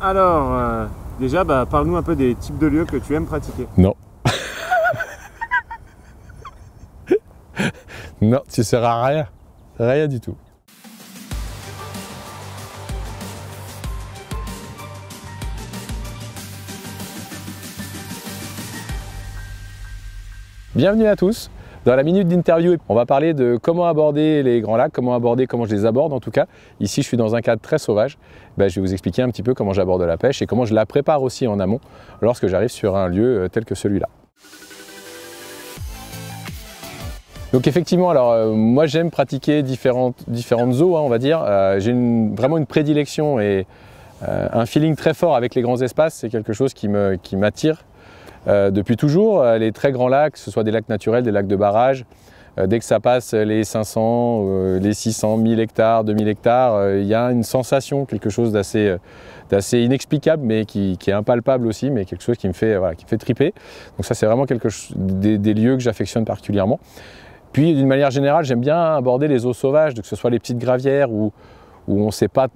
Alors, déjà, parle-nous un peu des types de lieux que tu aimes pratiquer. Non. Non, tu ne seras rien. Rien du tout. Bienvenue à tous. Dans la minute d'interview, on va parler de comment aborder les grands lacs, comment je les aborde en tout cas. Ici, je suis dans un cadre très sauvage. Je vais vous expliquer un petit peu comment j'aborde la pêche et comment je la prépare aussi en amont lorsque j'arrive sur un lieu tel que celui-là. Donc effectivement, alors moi j'aime pratiquer différentes eaux, on va dire. J'ai vraiment une prédilection et un feeling très fort avec les grands espaces. C'est quelque chose qui m'attire depuis toujours. Les très grands lacs, que ce soit des lacs naturels, des lacs de barrage, dès que ça passe les 500, les 600, 1000 hectares, 2000 hectares, il y a une sensation, quelque chose d'assez inexplicable, mais qui est impalpable aussi, mais quelque chose qui me fait triper. Donc ça, c'est vraiment des lieux que j'affectionne particulièrement. Puis d'une manière générale, j'aime bien aborder les eaux sauvages, que ce soit les petites gravières où on ne sait pas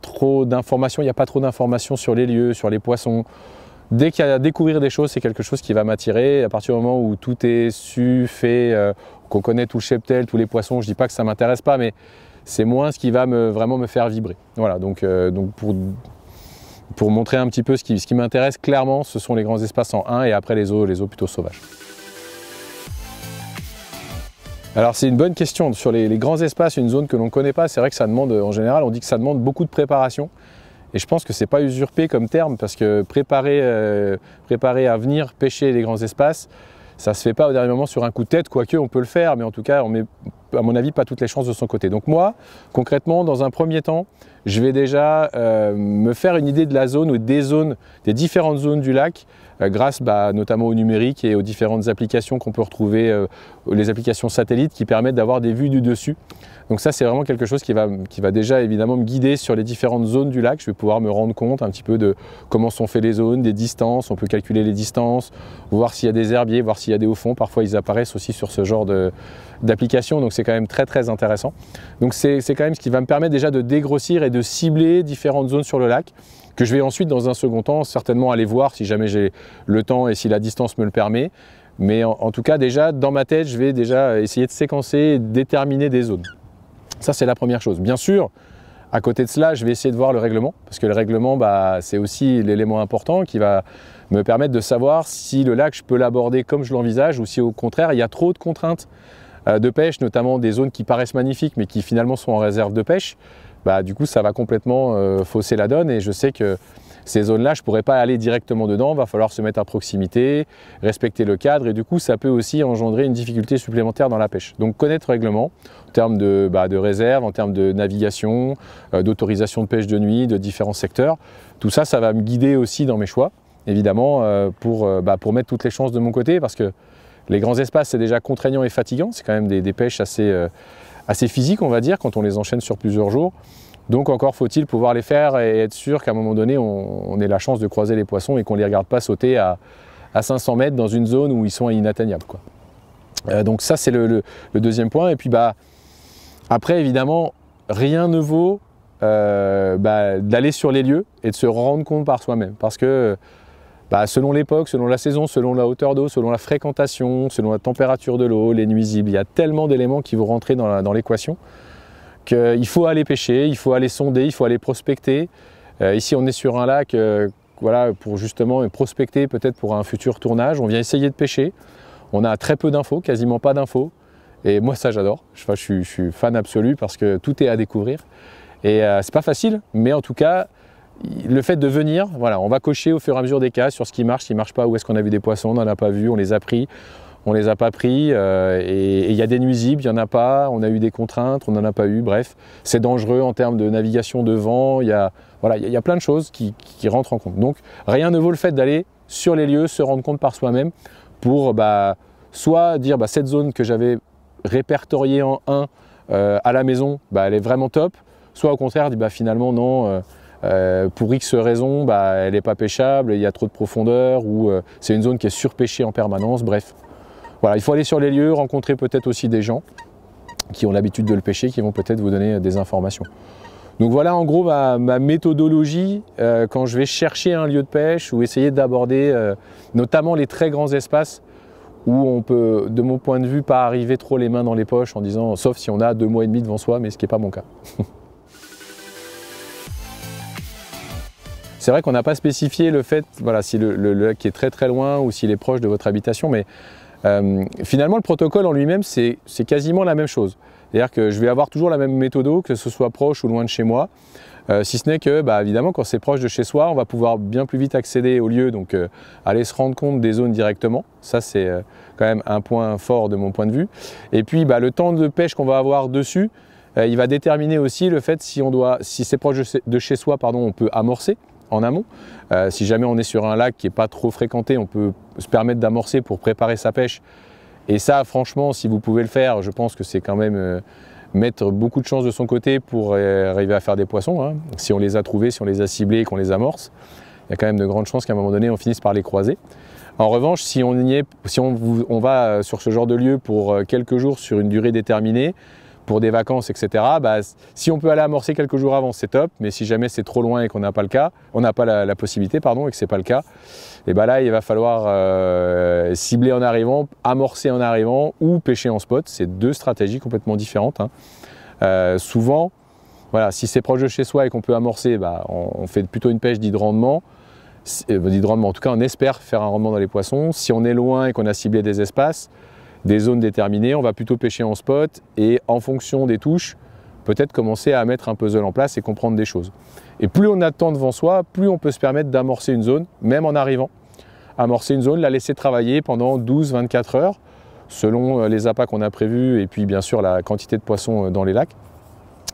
trop d'informations, il n'y a pas trop d'informations sur les lieux, sur les poissons. Dès qu'il y a à découvrir des choses, c'est quelque chose qui va m'attirer. À partir du moment où tout est su, fait, qu'on connaît tout le cheptel, tous les poissons, je ne dis pas que ça ne m'intéresse pas, mais c'est moins ce qui va vraiment me faire vibrer. Voilà, donc pour montrer un petit peu ce qui m'intéresse, clairement, ce sont les grands espaces en 1 et après les eaux plutôt sauvages. Alors c'est une bonne question. Sur les grands espaces, une zone que l'on ne connaît pas, c'est vrai que ça demande, en général, on dit que ça demande beaucoup de préparation. Et je pense que ce n'est pas usurpé comme terme parce que préparer à venir pêcher les grands espaces, ça ne se fait pas au dernier moment sur un coup de tête, quoique on peut le faire, mais en tout cas on met, à mon avis, pas toutes les chances de son côté. Donc moi, concrètement, dans un premier temps, je vais déjà me faire une idée de la zone ou des différentes zones du lac, grâce notamment au numérique et aux différentes applications qu'on peut retrouver, les applications satellites qui permettent d'avoir des vues du dessus. Donc ça, c'est vraiment quelque chose qui va déjà évidemment me guider sur les différentes zones du lac. Je vais pouvoir me rendre compte un petit peu de comment sont faites les zones, des distances. On peut calculer les distances, voir s'il y a des herbiers, voir s'il y a des hauts fonds. Parfois, ils apparaissent aussi sur ce genre d'application. Donc c'est quand même très très intéressant. Donc c'est quand même ce qui va me permettre déjà de dégrossir et de cibler différentes zones sur le lac, que je vais ensuite, dans un second temps, certainement aller voir si jamais j'ai le temps et si la distance me le permet. Mais en tout cas, déjà, dans ma tête, je vais déjà essayer de séquencer et de déterminer des zones. Ça, c'est la première chose. Bien sûr, à côté de cela, je vais essayer de voir le règlement, parce que le règlement, c'est aussi l'élément important qui va me permettre de savoir si le lac, je peux l'aborder comme je l'envisage ou si au contraire, il y a trop de contraintes de pêche, notamment des zones qui paraissent magnifiques mais qui finalement sont en réserve de pêche. Du coup, ça va complètement fausser la donne et je sais que ces zones-là, je ne pourrais pas aller directement dedans, il va falloir se mettre à proximité, respecter le cadre et du coup, ça peut aussi engendrer une difficulté supplémentaire dans la pêche. Donc connaître le règlement en termes de réserve, en termes de navigation, d'autorisation de pêche de nuit, de différents secteurs, tout ça, ça va me guider aussi dans mes choix, évidemment, pour mettre toutes les chances de mon côté parce que les grands espaces, c'est déjà contraignant et fatigant, c'est quand même des pêches assez physiques, on va dire, quand on les enchaîne sur plusieurs jours. Donc encore faut-il pouvoir les faire et être sûr qu'à un moment donné, on ait la chance de croiser les poissons et qu'on ne les regarde pas sauter à 500 mètres dans une zone où ils sont inatteignables, quoi. Donc ça, c'est le deuxième point. Et puis après, évidemment, rien ne vaut d'aller sur les lieux et de se rendre compte par soi-même. Parce que selon l'époque, selon la saison, selon la hauteur d'eau, selon la fréquentation, selon la température de l'eau, les nuisibles, il y a tellement d'éléments qui vont rentrer dans l'équation qu'il faut aller pêcher, il faut aller sonder, il faut aller prospecter. Ici, on est sur un lac pour justement prospecter peut-être pour un futur tournage. On vient essayer de pêcher. On a très peu d'infos, quasiment pas d'infos. Et moi, ça, j'adore. Je suis fan absolu parce que tout est à découvrir. Et c'est pas facile, mais en tout cas, le fait de venir, on va cocher au fur et à mesure des cas sur ce qui marche pas, où est-ce qu'on a vu des poissons, on n'en a pas vu, on les a pris. On ne les a pas pris et il y a des nuisibles, il n'y en a pas, on a eu des contraintes, on n'en a pas eu, bref. C'est dangereux en termes de navigation de vent, il y a plein de choses qui rentrent en compte. Donc rien ne vaut le fait d'aller sur les lieux, se rendre compte par soi-même pour soit dire cette zone que j'avais répertoriée en 1 à la maison, elle est vraiment top, soit au contraire, finalement non, pour X raisons, elle n'est pas pêchable, il y a trop de profondeur ou c'est une zone qui est surpêchée en permanence, bref. Voilà, il faut aller sur les lieux, rencontrer peut-être aussi des gens qui ont l'habitude de le pêcher, qui vont peut-être vous donner des informations. Donc voilà en gros ma méthodologie quand je vais chercher un lieu de pêche ou essayer d'aborder notamment les très grands espaces où on peut, de mon point de vue, pas arriver trop les mains dans les poches en disant, sauf si on a 2 mois et demi devant soi, mais ce qui n'est pas mon cas. C'est vrai qu'on n'a pas spécifié le fait, voilà, si le lac est très très loin ou s'il est proche de votre habitation, mais finalement le protocole en lui-même c'est quasiment la même chose. C'est-à-dire que je vais avoir toujours la même méthode, que ce soit proche ou loin de chez moi, si ce n'est que, évidemment, quand c'est proche de chez soi, on va pouvoir bien plus vite accéder au lieu, donc aller se rendre compte des zones directement. Ça, c'est quand même un point fort de mon point de vue. Et puis, le temps de pêche qu'on va avoir dessus, il va déterminer aussi le fait si c'est proche de chez soi, on peut amorcer en amont. Si jamais on est sur un lac qui n'est pas trop fréquenté, on peut se permettre d'amorcer pour préparer sa pêche. Et ça, franchement, si vous pouvez le faire, je pense que c'est quand même mettre beaucoup de chance de son côté pour arriver à faire des poissons. Hein. Si on les a trouvés, si on les a ciblés et qu'on les amorce, il y a quand même de grandes chances qu'à un moment donné, on finisse par les croiser. En revanche, si on va sur ce genre de lieu pour quelques jours sur une durée déterminée, pour des vacances, etc., si on peut aller amorcer quelques jours avant, c'est top, mais si jamais c'est trop loin et qu'on n'a pas la possibilité, et que ce n'est pas le cas, et là, il va falloir cibler en arrivant, amorcer en arrivant ou pêcher en spot. C'est deux stratégies complètement différentes. Hein. Souvent, voilà, si c'est proche de chez soi et qu'on peut amorcer, on fait plutôt une pêche dit de rendement. En tout cas, on espère faire un rendement dans les poissons. Si on est loin et qu'on a ciblé des espaces, des zones déterminées, on va plutôt pêcher en spot et en fonction des touches, peut-être commencer à mettre un puzzle en place et comprendre des choses. Et plus on a de temps devant soi, plus on peut se permettre d'amorcer une zone, même en arrivant. Amorcer une zone, la laisser travailler pendant 12-24 heures, selon les appâts qu'on a prévus et puis bien sûr la quantité de poissons dans les lacs.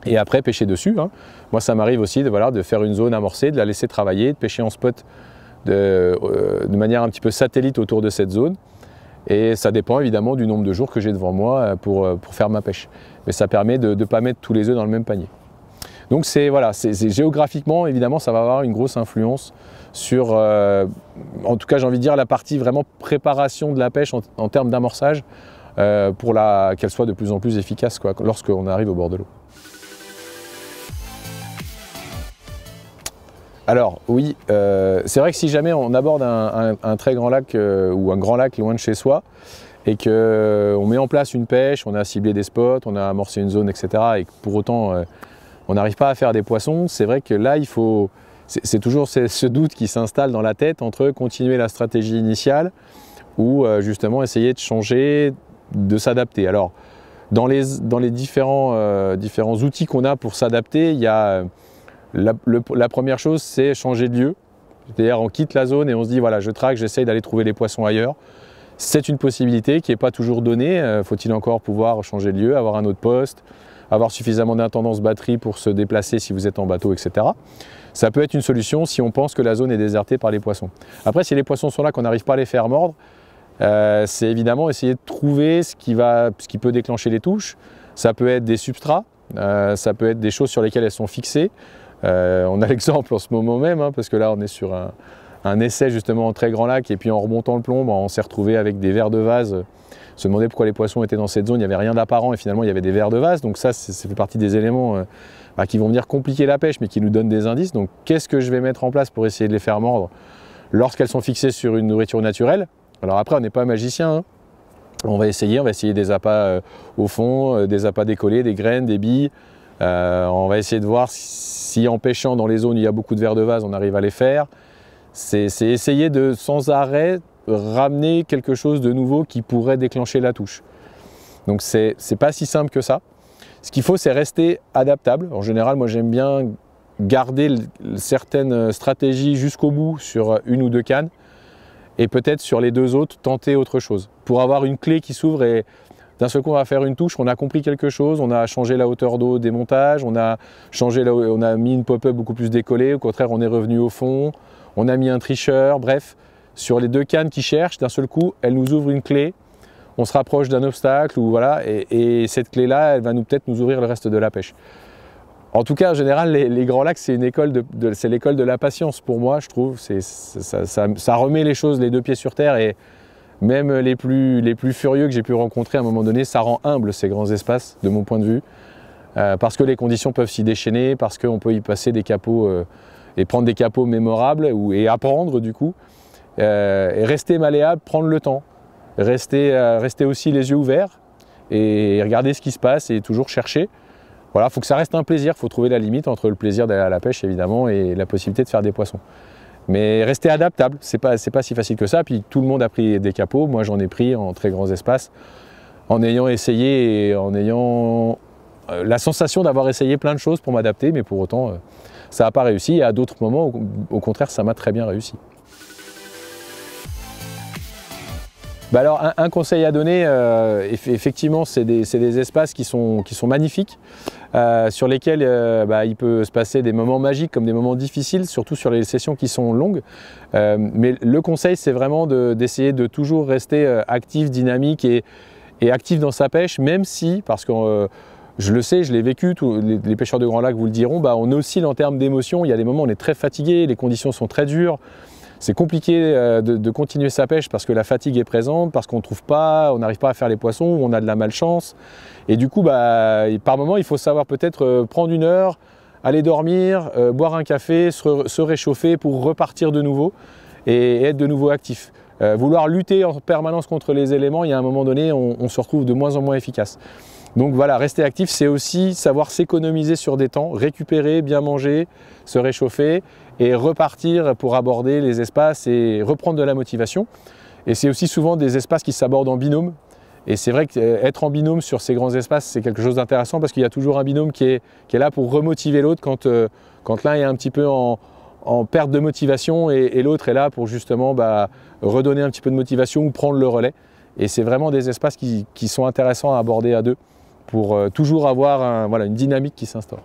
Et après pêcher dessus. Hein. Moi ça m'arrive aussi de faire une zone amorcée, de la laisser travailler, de pêcher en spot de manière un petit peu satellite autour de cette zone. Et ça dépend évidemment du nombre de jours que j'ai devant moi pour faire ma pêche. Mais ça permet de ne pas mettre tous les œufs dans le même panier. Donc géographiquement, évidemment, ça va avoir une grosse influence sur, en tout cas j'ai envie de dire, la partie vraiment préparation de la pêche en termes d'amorçage pour qu'elle soit de plus en plus efficace lorsqu'on arrive au bord de l'eau. Alors oui, c'est vrai que si jamais on aborde un très grand lac ou un grand lac loin de chez soi et qu'on met en place une pêche, on a ciblé des spots, on a amorcé une zone, etc. et que pour autant on n'arrive pas à faire des poissons, c'est vrai que là c'est toujours ce doute qui s'installe dans la tête entre continuer la stratégie initiale ou justement essayer de changer, de s'adapter. Alors dans les différents outils qu'on a pour s'adapter, il y a la première chose, c'est changer de lieu. C'est-à-dire on quitte la zone et on se dit voilà, je traque, j'essaye d'aller trouver les poissons ailleurs. C'est une possibilité qui n'est pas toujours donnée. Faut-il encore pouvoir changer de lieu, avoir un autre poste, avoir suffisamment d'intendance batterie pour se déplacer si vous êtes en bateau, etc. Ça peut être une solution si on pense que la zone est désertée par les poissons. Après, si les poissons sont là, qu'on n'arrive pas à les faire mordre, c'est évidemment essayer de trouver ce qui peut déclencher les touches. Ça peut être des substrats, ça peut être des choses sur lesquelles elles sont fixées. On a l'exemple en ce moment même, hein, parce que là on est sur un essai justement en très grand lac et puis en remontant le plomb, on s'est retrouvé avec des vers de vase. Se demander pourquoi les poissons étaient dans cette zone, il n'y avait rien d'apparent et finalement il y avait des vers de vase. Donc ça fait partie des éléments qui vont venir compliquer la pêche mais qui nous donnent des indices. Donc qu'est-ce que je vais mettre en place pour essayer de les faire mordre lorsqu'elles sont fixées sur une nourriture naturelle? Alors après on n'est pas magicien, hein. On va essayer des appâts au fond, des appâts décollés, des graines, des billes. On va essayer de voir si en pêchant dans les zones où il y a beaucoup de vers de vase, on arrive à les faire. C'est essayer de sans arrêt ramener quelque chose de nouveau qui pourrait déclencher la touche. Donc c'est pas si simple que ça. Ce qu'il faut, c'est rester adaptable. En général, moi j'aime bien garder certaines stratégies jusqu'au bout sur une ou deux cannes et peut-être sur les deux autres tenter autre chose pour avoir une clé qui s'ouvre et d'un seul coup on va faire une touche, on a compris quelque chose, on a changé la hauteur d'eau des montages, on a mis une pop-up beaucoup plus décollée, au contraire on est revenu au fond, on a mis un tricheur, bref, sur les deux cannes qui cherchent, d'un seul coup elle nous ouvre une clé, on se rapproche d'un obstacle ou voilà, et cette clé-là, elle va peut-être nous ouvrir le reste de la pêche. En tout cas, en général, les grands lacs, c'est l'école de la patience pour moi, je trouve. Ça remet les choses les deux pieds sur terre et même les plus furieux que j'ai pu rencontrer à un moment donné, ça rend humble ces grands espaces, de mon point de vue. parce que les conditions peuvent s'y déchaîner, parce qu'on peut y passer des capots et prendre des capots mémorables et apprendre du coup. Et rester malléable, prendre le temps, rester aussi les yeux ouverts et regarder ce qui se passe et toujours chercher. Voilà, il faut que ça reste un plaisir, il faut trouver la limite entre le plaisir d'aller à la pêche évidemment et la possibilité de faire des poissons. Mais rester adaptable, c'est pas si facile que ça. Puis tout le monde a pris des capots, moi j'en ai pris en très grands espaces, en ayant essayé et en ayant la sensation d'avoir essayé plein de choses pour m'adapter, mais pour autant ça n'a pas réussi. Et à d'autres moments, au contraire, ça m'a très bien réussi. Bah alors un conseil à donner, effectivement c'est des espaces qui sont magnifiques, sur lesquels il peut se passer des moments magiques comme des moments difficiles, surtout sur les sessions qui sont longues. Mais le conseil c'est vraiment d'essayer de toujours rester actif, dynamique et actif dans sa pêche, même si, parce que je le sais, je l'ai vécu, tous les pêcheurs de Grand Lac vous le diront, on oscille en termes d'émotion, il y a des moments où on est très fatigué, les conditions sont très dures. C'est compliqué de continuer sa pêche parce que la fatigue est présente, parce qu'on ne trouve pas, on n'arrive pas à faire les poissons, on a de la malchance. Et du coup, par moment, il faut savoir peut-être prendre une heure, aller dormir, boire un café, se réchauffer pour repartir de nouveau et être de nouveau actif. Vouloir lutter en permanence contre les éléments, il y a un moment donné, on se retrouve de moins en moins efficace. Donc voilà, rester actif, c'est aussi savoir s'économiser sur des temps, récupérer, bien manger, se réchauffer et repartir pour aborder les espaces et reprendre de la motivation. Et c'est aussi souvent des espaces qui s'abordent en binôme. Et c'est vrai qu'être en binôme sur ces grands espaces, c'est quelque chose d'intéressant parce qu'il y a toujours un binôme qui est là pour remotiver l'autre quand l'un est un petit peu en perte de motivation et l'autre est là pour justement redonner un petit peu de motivation ou prendre le relais. Et c'est vraiment des espaces qui sont intéressants à aborder à deux pour toujours avoir une dynamique qui s'instaure.